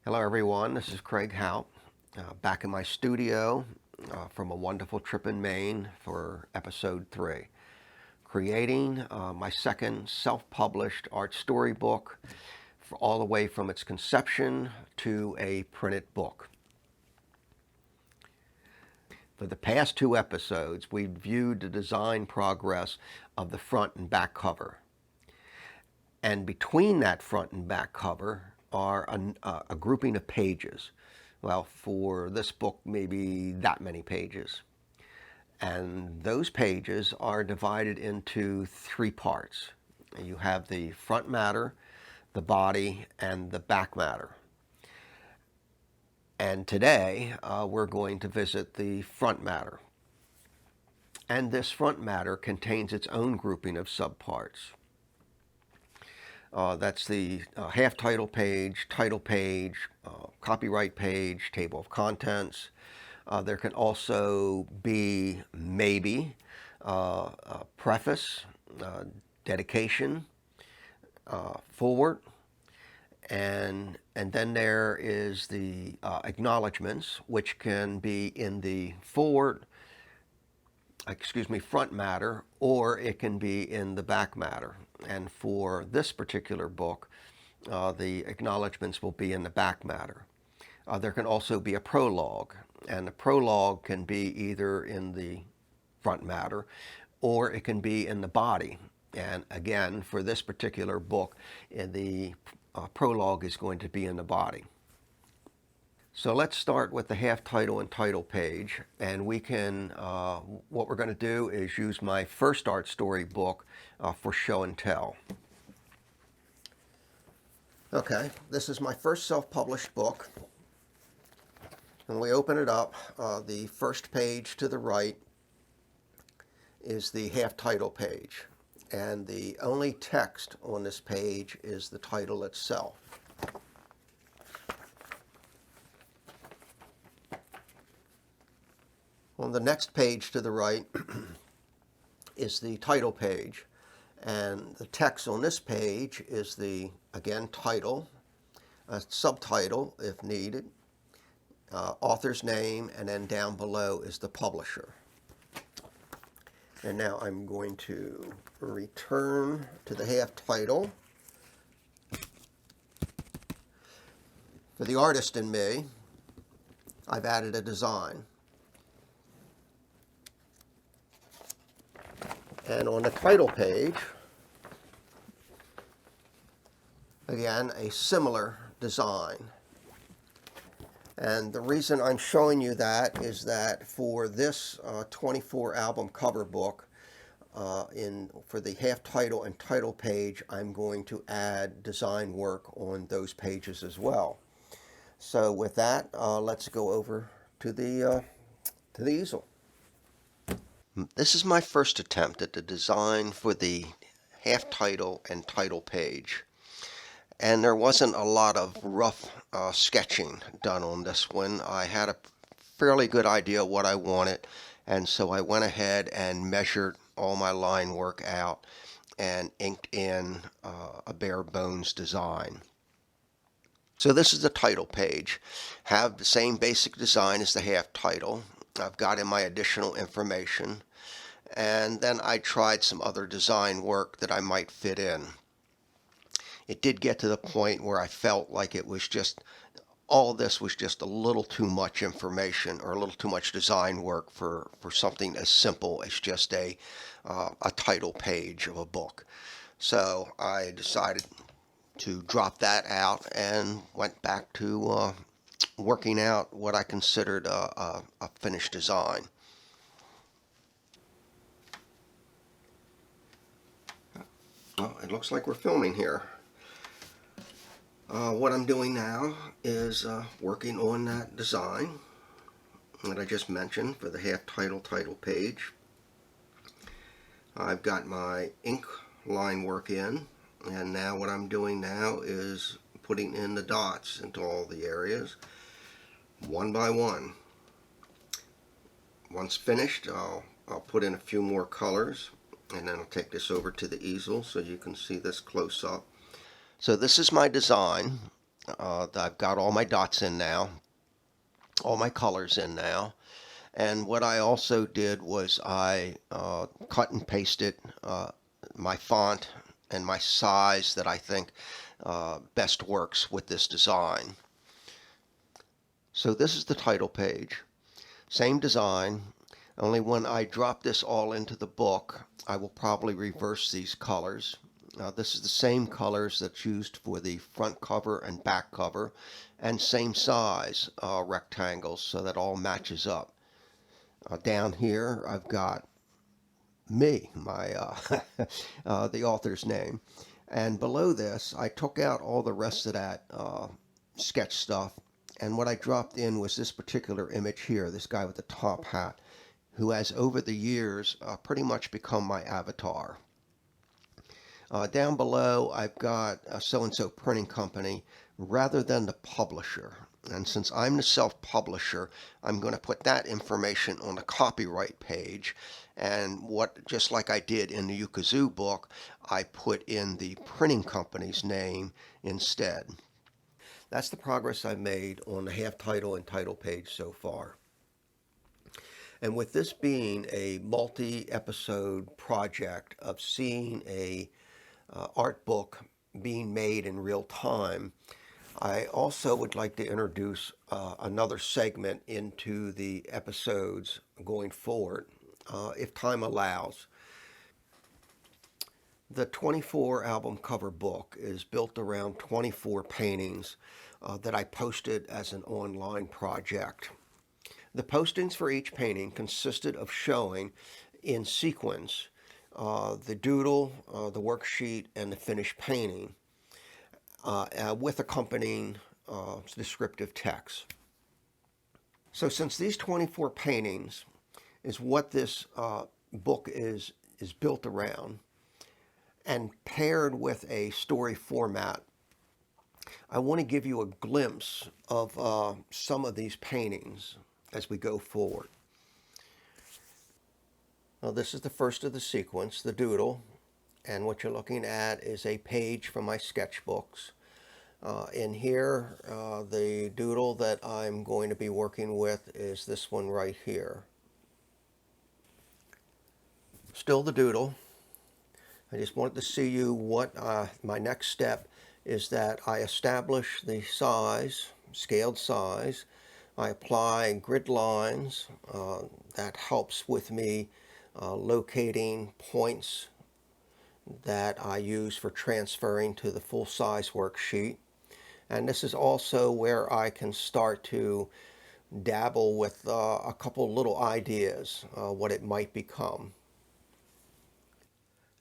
Hello everyone, this is Craig Hout, back in my studio from a wonderful trip in Maine for episode 3. Creating my second self-published art storybook all the way from its conception to a printed book. For the past 2 episodes, we've viewed the design progress of the front and back cover. And between that front and back cover are a grouping of pages. Well, for this book, maybe that many pages. And those pages are divided into 3 parts. You have the front matter, the body, and the back matter. And today, we're going to visit the front matter. And this front matter contains its own grouping of subparts. That's the half title page, copyright page, table of contents. There can also be maybe a preface, dedication, forward, and then there is the acknowledgments, which can be in the front matter, or it can be in the back matter. And for this particular book, the acknowledgments will be in the back matter. There can also be a prologue, and the prologue can be either in the front matter or it can be in the body. And again, for this particular book, the prologue is going to be in the body. So let's start with the half title and title page, and we can, what we're going to do is use my first art story book for show and tell. Okay, this is my first self-published book. When we open it up, the first page to the right is the half title page, and the only text on this page is the title itself. On the next page to the right is the title page, and the text on this page is the, again, title, a subtitle if needed, author's name, and then down below is the publisher. And now I'm going to return to the half title. For the artist in me, I've added a design. And on the title page, again, a similar design. And the reason I'm showing you that is that for this 24 album cover book, for the half title and title page, I'm going to add design work on those pages as well. So with that, let's go over to the easel. This is my first attempt at the design for the half title and title page. And there wasn't a lot of rough sketching done on this one. I had a fairly good idea what I wanted, and so I went ahead and measured all my line work out and inked in a bare bones design. So this is the title page. Have the same basic design as the half title. I've got in my additional information, and then I tried some other design work that I might fit in. It did get to the point where I felt like it was just, all this was just a little too much information or a little too much design work for something as simple as just a title page of a book. So I decided to drop that out and went back to working out what I considered a finished design. Well, it looks like we're filming here. What I'm doing now is working on that design that I just mentioned for the half title page. I've got my ink line work in, and now what I'm doing now is putting in the dots into all the areas one by one. Once finished, I'll put in a few more colors, and then I'll take this over to the easel so you can see this close up. So this is my design, I've got all my dots in now, all my colors in now. And what I also did was I cut and pasted my font and my size that I think best works with this design. So this is the title page. Same design, only when I drop this all into the book, I will probably reverse these colors. This is the same colors that's used for the front cover and back cover, and same size rectangles, so that all matches up. Down here, I've got me, my the author's name, and below this, I took out all the rest of that sketch stuff, and what I dropped in was this particular image here, this guy with the top hat, who has over the years pretty much become my avatar. Down below, I've got a so-and-so printing company rather than the publisher. And since I'm the self-publisher, I'm going to put that information on the copyright page. And just like I did in the Ukazoo book, I put in the printing company's name instead. That's the progress I've made on the half title and title page so far. And with this being a multi-episode project of seeing a art book being made in real time, I also would like to introduce another segment into the episodes going forward, if time allows. The 24 album cover book is built around 24 paintings that I posted as an online project. The postings for each painting consisted of showing in sequence the doodle, the worksheet, and the finished painting with accompanying descriptive text. So since these 24 paintings is what this book is built around, and paired with a story format, I want to give you a glimpse of some of these paintings as we go forward. Now, this is the first of the sequence, the doodle, and what you're looking at is a page from my sketchbooks. In here, the doodle that I'm going to be working with is this one right here. Still the doodle. I just wanted to see you what my next step is, that I establish the size, scaled size. I apply grid lines. That helps with me locating points that I use for transferring to the full-size worksheet. And this is also where I can start to dabble with a couple little ideas, what it might become.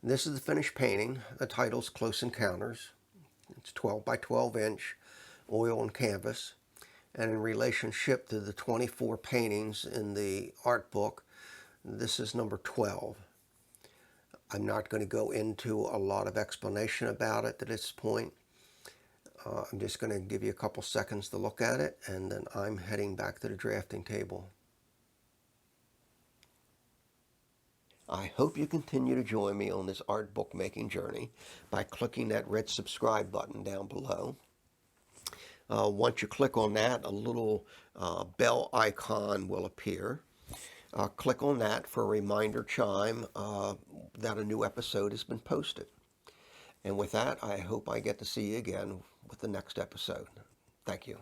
This is the finished painting. The title's Close Encounters. It's 12 by 12 inch oil and canvas. And in relationship to the 24 paintings in the art book, this is number 12. I'm not going to go into a lot of explanation about it at this point. I'm just going to give you a couple seconds to look at it, and then I'm heading back to the drafting table. I hope you continue to join me on this art book making journey by clicking that red subscribe button down below. Once you click on that, a little bell icon will appear. Click on that for a reminder chime that a new episode has been posted. And with that, I hope I get to see you again with the next episode. Thank you.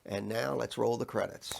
And now let's roll the credits.